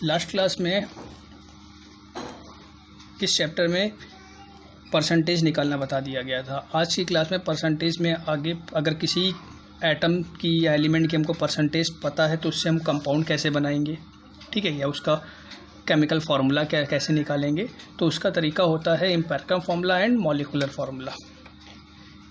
Last class में इस chapter में परसेंटेज निकालना बता दिया गया था। आज की क्लास में परसेंटेज में आगे अगर किसी एटम की या एलिमेंट की हमको परसेंटेज पता है तो उससे हम कंपाउंड कैसे बनाएंगे, ठीक है, या उसका केमिकल फार्मूला कैसे निकालेंगे। तो उसका तरीका होता है empirical formula and molecular formula.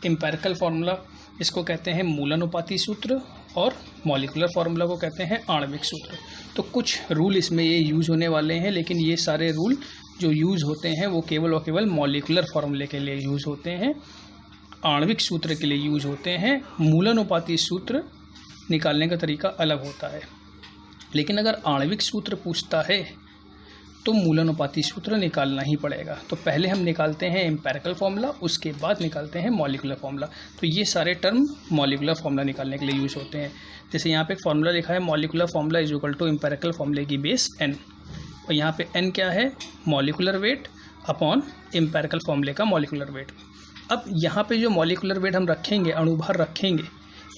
Empirical formula इसको कहते हैं मूलानुपाती सूत्र और मॉलिक्यूलर फार्मूला को कहते हैं आणविक सूत्र। तो कुछ रूल इसमें ये यूज़ होने वाले हैं, लेकिन ये सारे रूल जो यूज़ होते हैं वो केवल और केवल मॉलिक्यूलर फार्मूले के लिए यूज़ होते हैं, आणविक सूत्र के लिए यूज़ होते हैं। मूलानुपाती सूत्र निकालने का तरीका अलग होता है। लेकिन अगर आणविक सूत्र पूछता है तो मूलानुपाती सूत्र निकालना ही पड़ेगा। तो पहले हम निकालते हैं एम्पिरिकल फार्मूला, उसके बाद निकालते हैं मॉलिक्यूलर फार्मूला। तो ये सारे टर्म मॉलिक्यूलर फार्मूला निकालने के लिए यूज़ होते हैं। जैसे यहाँ पे एक फार्मूला लिखा है, molecular formula is equal to empirical फार्मूले की बेस n, और यहाँ पे n क्या है, मॉलिक्यूलर वेट अपॉन एम्पिरिकल फार्मूले का मॉलिक्यूलर वेट। अब यहाँ पे जो मॉलिक्यूलर वेट हम रखेंगे, अणुभार रखेंगे,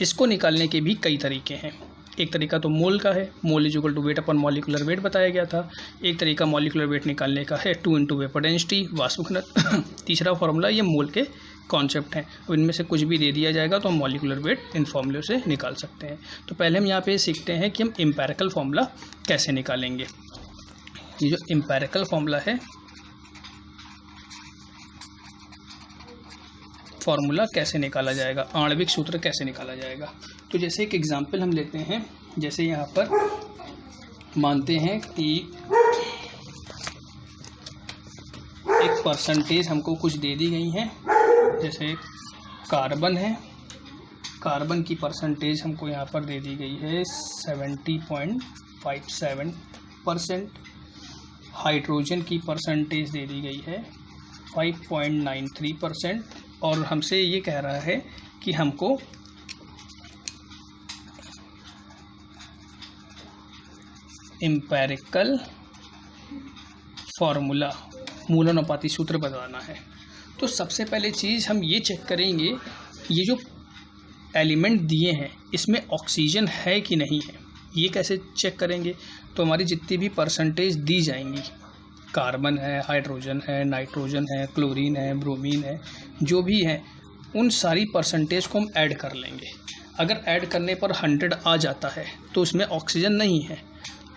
इसको निकालने के भी कई तरीके हैं। एक तरीका तो मोल का है, mole is equal to weight अपन मॉलिक्यूलर वेट बताया गया था। एक तरीका मॉलिक्यूलर वेट निकालने का है 2 × वेपर डेंसिटी, वाष्प घनत्व। तीसरा फार्मूला ये मोल के कॉन्सेप्ट हैं। अब इनमें से कुछ भी दे दिया जाएगा तो हम मॉलिक्यूलर वेट इन फॉर्मूले से निकाल सकते हैं। तो पहले हम यहाँ पे सीखते हैं कि हम एम्पिरिकल फार्मूला कैसे निकालेंगे। ये जो एम्पिरिकल फार्मूला है, फार्मूला कैसे निकाला जाएगा, आणविक सूत्र कैसे निकाला जाएगा। तो जैसे एक एग्जांपल हम लेते हैं, जैसे यहाँ पर मानते हैं कि एक परसेंटेज हमको कुछ दे दी गई है। जैसे कार्बन है, कार्बन की परसेंटेज हमको यहाँ पर दे दी गई है 70.57%। हाइड्रोजन की परसेंटेज दे दी गई है 5.93%। और हमसे ये कह रहा है कि हमको एम्पिरिकल फार्मूला, मूलानुपाती सूत्र बताना है। तो सबसे पहले चीज़ हम ये चेक करेंगे, ये जो एलिमेंट दिए हैं इसमें ऑक्सीजन है कि नहीं है। ये कैसे चेक करेंगे, तो हमारी जितनी भी परसेंटेज दी जाएंगी, कार्बन है, हाइड्रोजन है, नाइट्रोजन है, क्लोरीन है, ब्रोमीन है, जो भी है, उन सारी परसेंटेज को हम ऐड कर लेंगे। अगर ऐड करने पर 100 आ जाता है तो उसमें ऑक्सीजन नहीं है।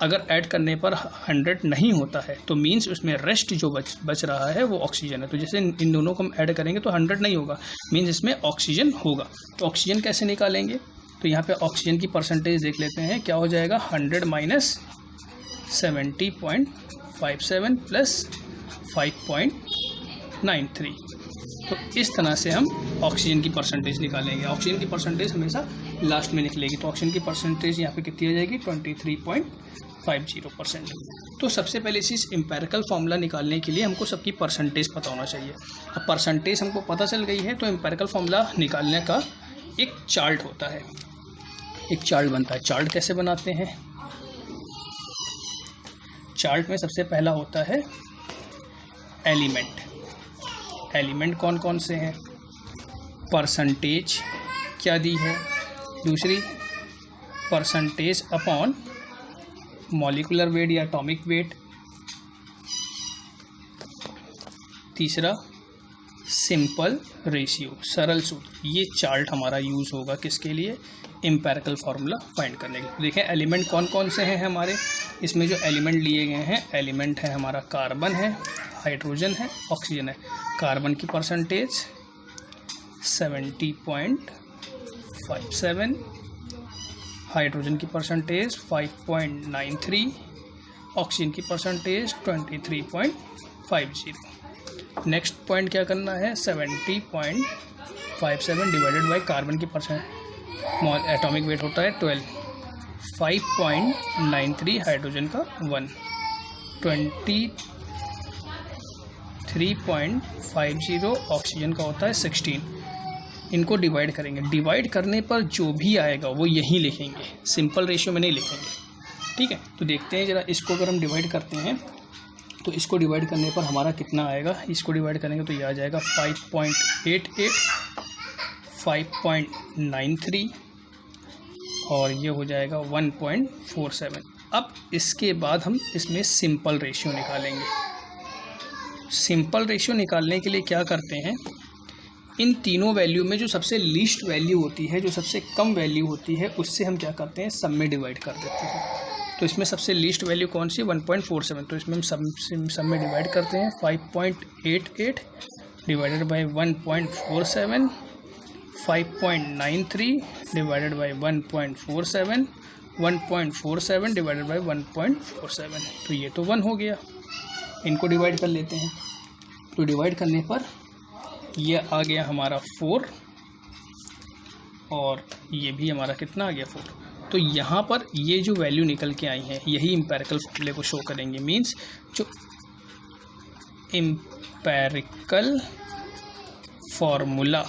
अगर ऐड करने पर 100 नहीं होता है तो मीन्स उसमें रेस्ट जो बच रहा है वो ऑक्सीजन है। तो जैसे इन दोनों को हम ऐड करेंगे तो 100 नहीं होगा, मीन्स इसमें ऑक्सीजन होगा। तो ऑक्सीजन कैसे निकालेंगे, तो यहाँ पे ऑक्सीजन की परसेंटेज देख लेते हैं, क्या हो जाएगा, 100 माइनस 70.57 प्लस 5.93। तो इस तरह से हम ऑक्सीजन की परसेंटेज निकालेंगे। ऑक्सीजन की परसेंटेज हमेशा लास्ट में निकलेगी। तो ऑक्सीजन की परसेंटेज यहाँ पे कितनी आ जाएगी, 23.50%। तो सबसे पहले चीज़ एम्पिरिकल फार्मूला निकालने के लिए हमको सबकी परसेंटेज पता होना चाहिए। अब परसेंटेज हमको पता चल गई है तो एम्पिरिकल फार्मूला निकालने का एक चार्ट होता है, एक चार्ट बनता है। चार्ट कैसे बनाते हैं, चार्ट में सबसे पहला होता है एलिमेंट। एलिमेंट कौन कौन से हैं, परसेंटेज क्या दी है, दूसरी परसेंटेज अपॉन मॉलिक्यूलर वेट या एटॉमिक वेट, तीसरा सिंपल रेशियो, सरल सूत्र। ये चार्ट हमारा यूज़ होगा किसके लिए, एम्पिरिकल फार्मूला फाइंड करने के लिए। देखें एलिमेंट कौन कौन से हैं हमारे, इसमें जो एलिमेंट लिए गए हैं, एलिमेंट है हमारा कार्बन है, हाइड्रोजन है, ऑक्सीजन है। कार्बन की परसेंटेज 70.57, हाइड्रोजन की परसेंटेज 5.93, ऑक्सीजन की परसेंटेज 23.50। नेक्स्ट पॉइंट क्या करना है, 70.57 डिवाइडेड बाय कार्बन की परसेंट, एटॉमिक वेट होता है 12, 5.93 हाइड्रोजन का 1, 23.50 ऑक्सीजन का होता है 16। इनको डिवाइड करेंगे, डिवाइड करने पर जो भी आएगा वो यहीं लिखेंगे, सिंपल रेशियो में नहीं लिखेंगे, ठीक है। तो देखते हैं जरा, इसको अगर हम डिवाइड करते हैं तो इसको डिवाइड करने पर हमारा कितना आएगा, इसको डिवाइड करेंगे तो ये आ जाएगा 5.88, 5.93 और ये हो जाएगा 1.47। अब इसके बाद हम इसमें सिंपल रेशियो निकालेंगे। सिंपल रेशियो निकालने के लिए क्या करते हैं, इन तीनों वैल्यू में जो सबसे लीस्ट वैल्यू होती है, जो सबसे कम वैल्यू होती है, उससे हम क्या करते हैं, सब में डिवाइड कर देते हैं। तो इसमें सबसे लीस्ट वैल्यू कौन सी है, 1.47, तो इसमें हम सब में डिवाइड करते हैं। 5.88 divided by 1.47, 5.93 divided by 1.47, 1.47 divided by 1.47, तो ये तो 1 हो गया। इनको डिवाइड कर लेते हैं, तो डिवाइड करने पर ये आ गया हमारा 4 और ये भी हमारा कितना आ गया 4। तो यहाँ पर ये जो वैल्यू निकल के आई है यही इम्पेरिकल फॉर्मूले को शो करेंगे। मीन्स जो इम्पेरिकल फॉर्मूला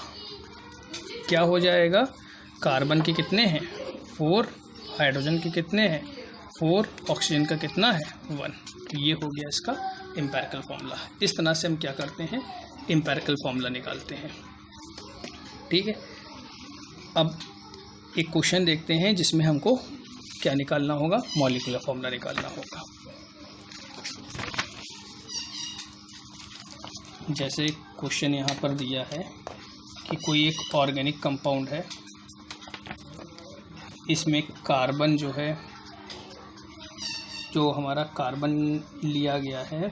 क्या हो जाएगा, कार्बन के कितने हैं 4, हाइड्रोजन के कितने हैं 4, ऑक्सीजन का कितना है 1, तो ये हो गया इसका इम्पेरिकल फॉर्मूला। इस तरह से हम क्या करते हैं, इम्पेरिकल फॉर्मूला निकालते हैं। ठीक है, अब एक क्वेश्चन देखते हैं जिसमें हमको क्या निकालना होगा, मॉलिक्यूलर फॉर्मूला निकालना होगा। जैसे क्वेश्चन यहाँ पर दिया है कि कोई एक ऑर्गेनिक कंपाउंड है, इसमें कार्बन जो है, जो हमारा कार्बन लिया गया है